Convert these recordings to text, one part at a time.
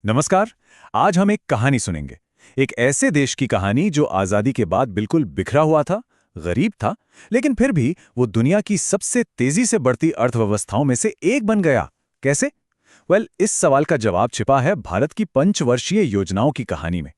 नमस्कार। आज हम एक कहानी सुनेंगे। एक ऐसे देश की कहानी जो आज़ादी के बाद बिल्कुल बिखरा हुआ था, गरीब था, लेकिन फिर भी वो दुनिया की सबसे तेजी से बढ़ती अर्थव्यवस्थाओं में से एक बन गया। कैसे? इस सवाल का जवाब छिपा है भारत की पंचवर्षीय योजनाओं की कहानी में।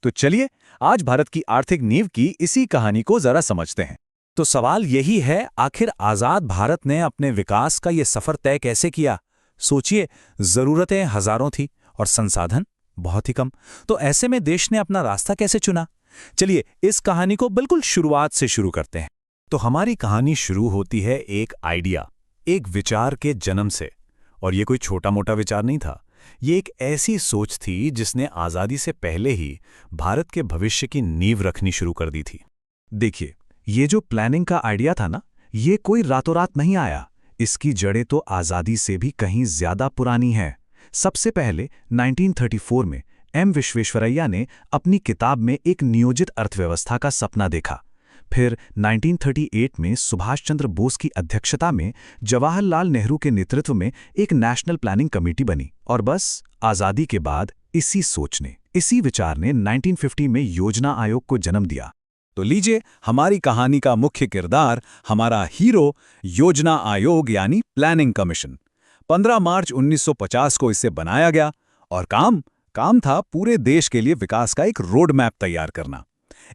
तो चलिए, आज भारत की आर्थिक नींव की इसी कहानी को जरा समझते हैं। तो सवाल यही है, आखिर आजाद भारत ने अपने विकास का ये सफर तय कैसे किया? सोचिए, जरूरतें हजारों थी और संसाधन बहुत ही कम। तो ऐसे में देश ने अपना रास्ता कैसे चुना? चलिए इस कहानी को बिल्कुल शुरुआत से शुरू करते हैं। तो हमारी कहानी शुरू होती है एक आइडिया, एक विचार के जन्म से। और ये कोई छोटा मोटा विचार नहीं था। ये एक ऐसी सोच थी जिसने आजादी से पहले ही भारत के भविष्य की नींव रखनी शुरू कर दी थी। देखिए, ये जो प्लानिंग का आइडिया था ना, ये कोई रातों रात नहीं आया। इसकी जड़ें तो आज़ादी से भी कहीं ज्यादा पुरानी हैं। सबसे पहले 1934 में विश्वेश्वरैया ने अपनी किताब में एक नियोजित अर्थव्यवस्था का सपना देखा। फिर 1938 में सुभाष चंद्र बोस की अध्यक्षता में जवाहरलाल नेहरू के नेतृत्व में एक नेशनल प्लानिंग कमेटी बनी। और बस आज़ादी के बाद इसी सोच ने, इसी विचार ने 1950 में योजना आयोग को जन्म दिया। तो लीजिए, हमारी कहानी का मुख्य किरदार, हमारा हीरो, योजना आयोग यानी प्लानिंग कमीशन। 15 मार्च 1950 को इसे बनाया गया और काम था पूरे देश के लिए विकास का एक रोड मैप तैयार करना।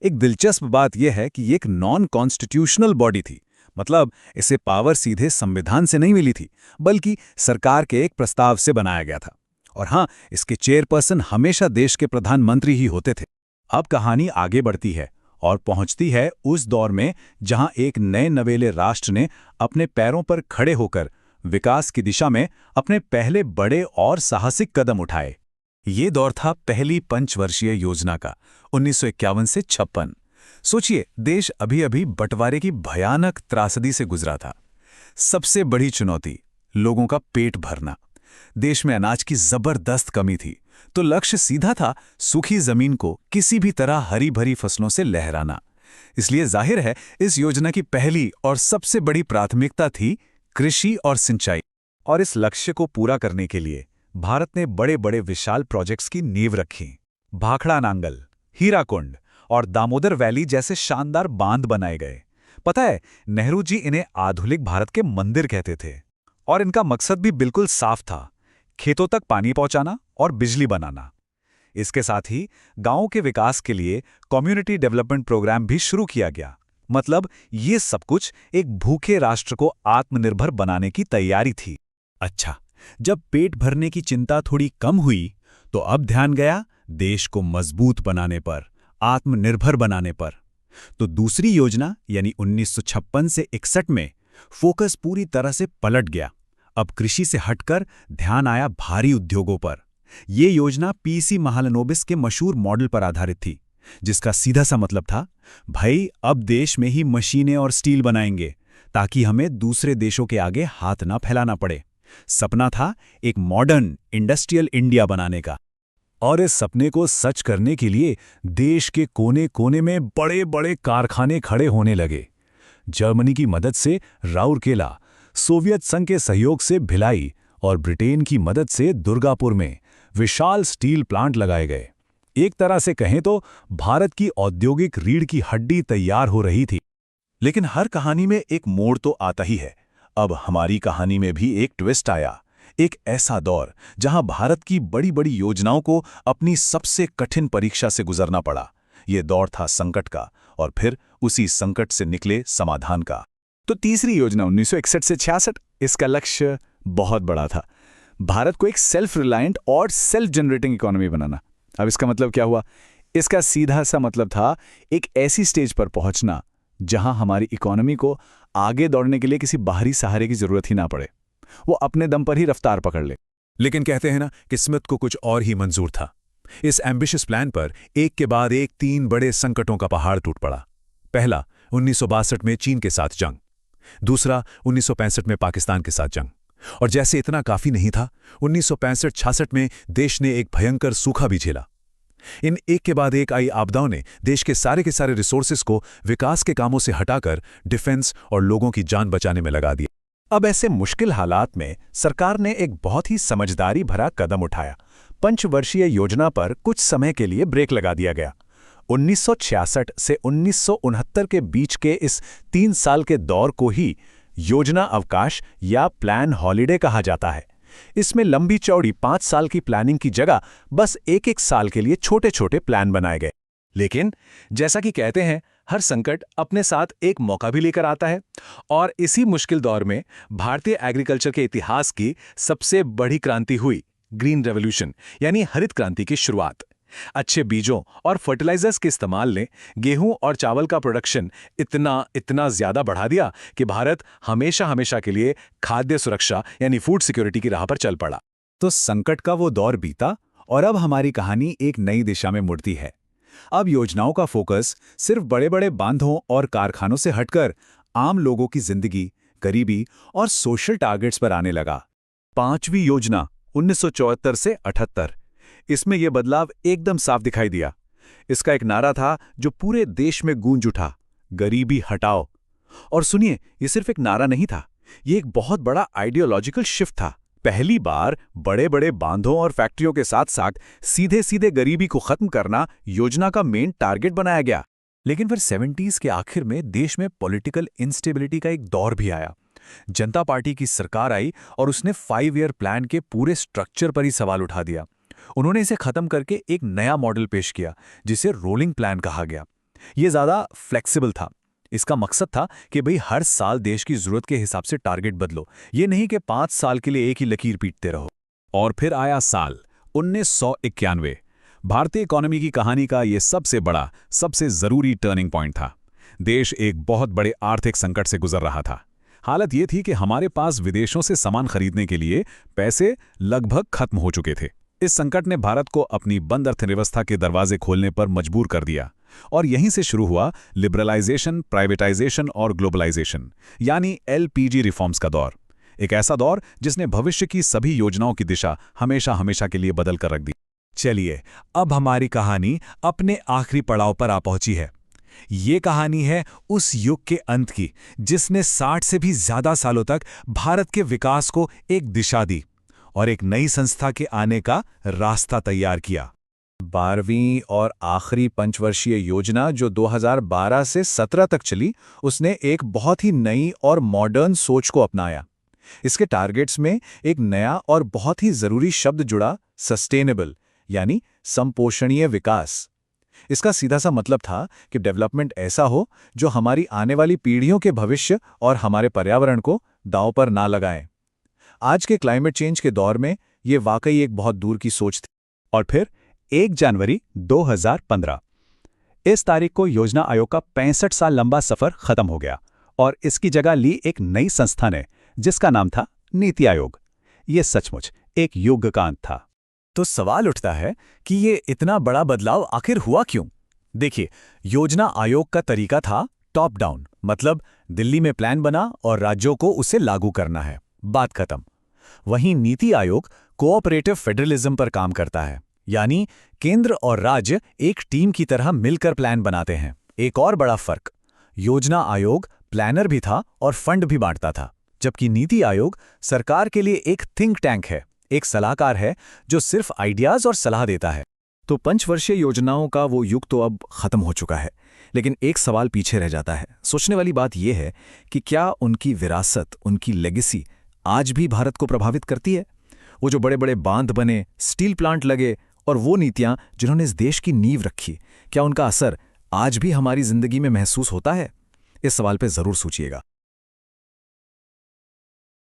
एक दिलचस्प बात यह है कि ये एक नॉन कॉन्स्टिट्यूशनल बॉडी थी। मतलब इसे पावर सीधे संविधान से नहीं मिली थी, बल्कि सरकार के एक प्रस्ताव से बनाया गया था। और हाँ, इसके चेयरपर्सन हमेशा देश के प्रधानमंत्री ही होते थे। अब कहानी आगे बढ़ती है और पहुंचती है उस दौर में जहां एक नए नवेले राष्ट्र ने अपने पैरों पर खड़े होकर विकास की दिशा में अपने पहले बड़े और साहसिक कदम उठाए। ये दौर था पहली पंचवर्षीय योजना का, 1951 से 56। सोचिए, देश अभी अभी बंटवारे की भयानक त्रासदी से गुजरा था। सबसे बड़ी चुनौती, लोगों का पेट भरना। देश में अनाज की जबरदस्त कमी थी, तो लक्ष्य सीधा था, सूखी जमीन को किसी भी तरह हरी भरी फसलों से लहराना। इसलिए जाहिर है, इस योजना की पहली और सबसे बड़ी प्राथमिकता थी कृषि और सिंचाई। और इस लक्ष्य को पूरा करने के लिए भारत ने बड़े बड़े विशाल प्रोजेक्ट्स की नींव रखी। भाखड़ा नांगल, हीराकुंड और दामोदर वैली जैसे शानदार बांध बनाए गए। पता है, नेहरू जी इन्हें आधुनिक भारत के मंदिर कहते थे। और इनका मकसद भी बिल्कुल साफ था, खेतों तक पानी पहुंचाना और बिजली बनाना। इसके साथ ही गांवों के विकास के लिए कम्युनिटी डेवलपमेंट प्रोग्राम भी शुरू किया गया। मतलब ये सब कुछ एक भूखे राष्ट्र को आत्मनिर्भर बनाने की तैयारी थी। अच्छा, जब पेट भरने की चिंता थोड़ी कम हुई, तो अब ध्यान गया देश को मजबूत बनाने पर, आत्मनिर्भर बनाने पर। तो दूसरी योजना यानी 1956 से 61 में फोकस पूरी तरह से पलट गया। अब कृषि से हटकर ध्यान आया भारी उद्योगों पर। ये योजना पीसी महालनोबिस के मशहूर मॉडल पर आधारित थी, जिसका सीधा सा मतलब था, भाई अब देश में ही मशीनें और स्टील बनाएंगे ताकि हमें दूसरे देशों के आगे हाथ ना फैलाना पड़े। सपना था एक मॉडर्न इंडस्ट्रियल इंडिया बनाने का। और इस सपने को सच करने के लिए देश के कोने कोने में बड़े बड़े कारखाने खड़े होने लगे। जर्मनी की मदद से राउरकेला, सोवियत संघ के सहयोग से भिलाई और ब्रिटेन की मदद से दुर्गापुर में विशाल स्टील प्लांट लगाए गए। एक तरह से कहें तो भारत की औद्योगिक रीढ़ की हड्डी तैयार हो रही थी। लेकिन हर कहानी में एक मोड़ तो आता ही है। अब हमारी कहानी में भी एक ट्विस्ट आया। एक ऐसा दौर जहां भारत की बड़ी बड़ी योजनाओं को अपनी सबसे कठिन परीक्षा से गुजरना पड़ा। यह दौर था संकट का, और फिर उसी संकट से निकले समाधान का। तो तीसरी योजना 1961 से 66, इसका लक्ष्य बहुत बड़ा था, भारत को एक सेल्फ रिलायंट और सेल्फ जनरेटिंग इकोनॉमी बनाना। अब इसका मतलब क्या हुआ? इसका सीधा सा मतलब था एक ऐसी स्टेज पर पहुंचना जहां हमारी इकोनॉमी को आगे दौड़ने के लिए किसी बाहरी सहारे की जरूरत ही ना पड़े, वो अपने दम पर ही रफ्तार पकड़ ले। लेकिन कहते हैं ना, किस्मत को कुछ और ही मंजूर था। इस एम्बिशियस प्लान पर एक के बाद एक 3 बड़े संकटों का पहाड़ टूट पड़ा। पहला 1962 में चीन के साथ जंग, दूसरा 1965 में पाकिस्तान के साथ जंग। और जैसे इतना काफी नहीं था, 1965-66 में देश ने एक भयंकर सूखा भी झेला। इन एक के बाद एक आई आपदाओं ने देश के सारे रिसोर्सेज को विकास के कामों से हटाकर डिफेंस और लोगों की जान बचाने में लगा दिया। अब ऐसे मुश्किल हालात में सरकार ने एक बहुत ही समझदारी भरा कदम उठाया। पंचवर्षीय योजना पर कुछ समय के लिए ब्रेक लगा दिया गया। 1966 से 1969 के बीच के इस 3 साल के दौर को ही योजना अवकाश या प्लान हॉलिडे कहा जाता है। इसमें लंबी चौड़ी 5 साल की प्लानिंग की जगह बस एक साल के लिए छोटे छोटे प्लान बनाए गए। लेकिन जैसा कि कहते हैं, हर संकट अपने साथ एक मौका भी लेकर आता है, और इसी मुश्किल दौर में भारतीय एग्रीकल्चर के इतिहास की सबसे बड़ी क्रांति हुई, ग्रीन रेवोल्यूशन यानी हरित क्रांति की शुरुआत। अच्छे बीजों और फर्टिलाइजर्स के इस्तेमाल ने गेहूं और चावल का प्रोडक्शन इतना ज्यादा बढ़ा दिया कि भारत हमेशा के लिए खाद्य सुरक्षा यानी फूड सिक्योरिटी की राह पर चल पड़ा। तो संकट का वो दौर बीता और अब हमारी कहानी एक नई दिशा में मुड़ती है। अब योजनाओं का फोकस सिर्फ बड़े-बड़े बांधों और कारखानों से हटकर आम लोगों की जिंदगी, गरीबी और सोशल टारगेट्स पर आने लगा। 5वीं योजना 1974 से 78, इसमें यह बदलाव एकदम साफ दिखाई दिया। इसका एक नारा था जो पूरे देश में गूंज उठा, गरीबी हटाओ। और सुनिए, ये सिर्फ एक नारा नहीं था, ये एक बहुत बड़ा आइडियोलॉजिकल शिफ्ट था। पहली बार बड़े-बड़े बांधों और फैक्ट्रियों के साथ साथ सीधे गरीबी को खत्म करना योजना का मेन टारगेट बनाया गया। लेकिन फिर 70s के आखिर में देश में पॉलिटिकल इंस्टेबिलिटी का एक दौर भी आया। जनता पार्टी की सरकार आई और उसने 5 ईयर प्लान के पूरे स्ट्रक्चर पर ही सवाल उठा दिया। उन्होंने इसे खत्म करके एक नया मॉडल पेश किया जिसे रोलिंग प्लान कहा गया। यह ज्यादा फ्लेक्सिबल था। इसका मकसद था कि भाई हर साल देश की जरूरत के हिसाब से टारगेट बदलो, ये नहीं कि 5 साल के लिए एक ही लकीर पीटते रहो। और फिर आया साल 1991। भारतीय इकोनॉमी की कहानी का ये सबसे बड़ा, सबसे जरूरी टर्निंग पॉइंट था। देश एक बहुत बड़े आर्थिक संकट से गुजर रहा था। हालत ये थी कि हमारे पास विदेशों से सामान खरीदने के लिए पैसे लगभग खत्म हो चुके थे। इस संकट ने भारत को अपनी बंद अर्थव्यवस्था के दरवाजे खोलने पर मजबूर कर दिया, और यहीं से शुरू हुआ लिबरलाइजेशन, प्राइवेटाइजेशन और ग्लोबलाइजेशन यानी LPG रिफॉर्म्स का दौर। एक ऐसा दौर जिसने भविष्य की सभी योजनाओं की दिशा हमेशा के लिए बदल कर रख दी। चलिए, अब हमारी कहानी अपने आखिरी पड़ाव पर आ पहुंची है। ये कहानी है उस युग के अंत की जिसने 60 से भी ज्यादा सालों तक भारत के विकास को एक दिशा दी और एक नई संस्था के आने का रास्ता तैयार किया। 12वीं और आखिरी पंचवर्षीय योजना जो 2012 से 17 तक चली, उसने एक बहुत ही नई और मॉडर्न सोच को अपनाया। इसके टारगेट्स में एक नया और बहुत ही जरूरी शब्द जुड़ा, सस्टेनेबल यानी संपोषणीय विकास। इसका सीधा सा मतलब था कि डेवलपमेंट ऐसा हो जो हमारी आने वाली पीढ़ियों के भविष्य और हमारे पर्यावरण को दांव पर ना लगाए। आज के क्लाइमेट चेंज के दौर में ये वाकई एक बहुत दूर की सोच थी। और फिर 1 जनवरी 2015, इस तारीख को योजना आयोग का 65 साल लंबा सफर खत्म हो गया और इसकी जगह ली एक नई संस्था ने जिसका नाम था नीति आयोग। ये सचमुच एक युग का अंत था। तो सवाल उठता है कि ये इतना बड़ा बदलाव आखिर हुआ क्यों? देखिए, योजना आयोग का तरीका था टॉप डाउन, मतलब दिल्ली में प्लान बना और राज्यों को उसे लागू करना है, बात खत्म। वहीं नीति आयोग कोऑपरेटिव फेडरलिज्म पर काम करता है, यानी केंद्र और राज्य एक टीम की तरह मिलकर प्लान बनाते हैं। एक और बड़ा फर्क, योजना आयोग प्लानर भी था और फंड भी बांटता था, जबकि नीति आयोग सरकार के लिए एक थिंक टैंक है, एक सलाहकार है जो सिर्फ आइडियाज और सलाह देता है। तो पंचवर्षीय योजनाओं का वो युग तो अब खत्म हो चुका है, लेकिन एक सवाल पीछे रह जाता है। सोचने वाली बात यह है कि क्या उनकी विरासत, उनकी लेगेसी आज भी भारत को प्रभावित करती है? वो जो बड़े बड़े बांध बने, स्टील प्लांट लगे और वो नीतियां जिन्होंने इस देश की नींव रखी, क्या उनका असर आज भी हमारी जिंदगी में महसूस होता है? इस सवाल पे जरूर सोचिएगा।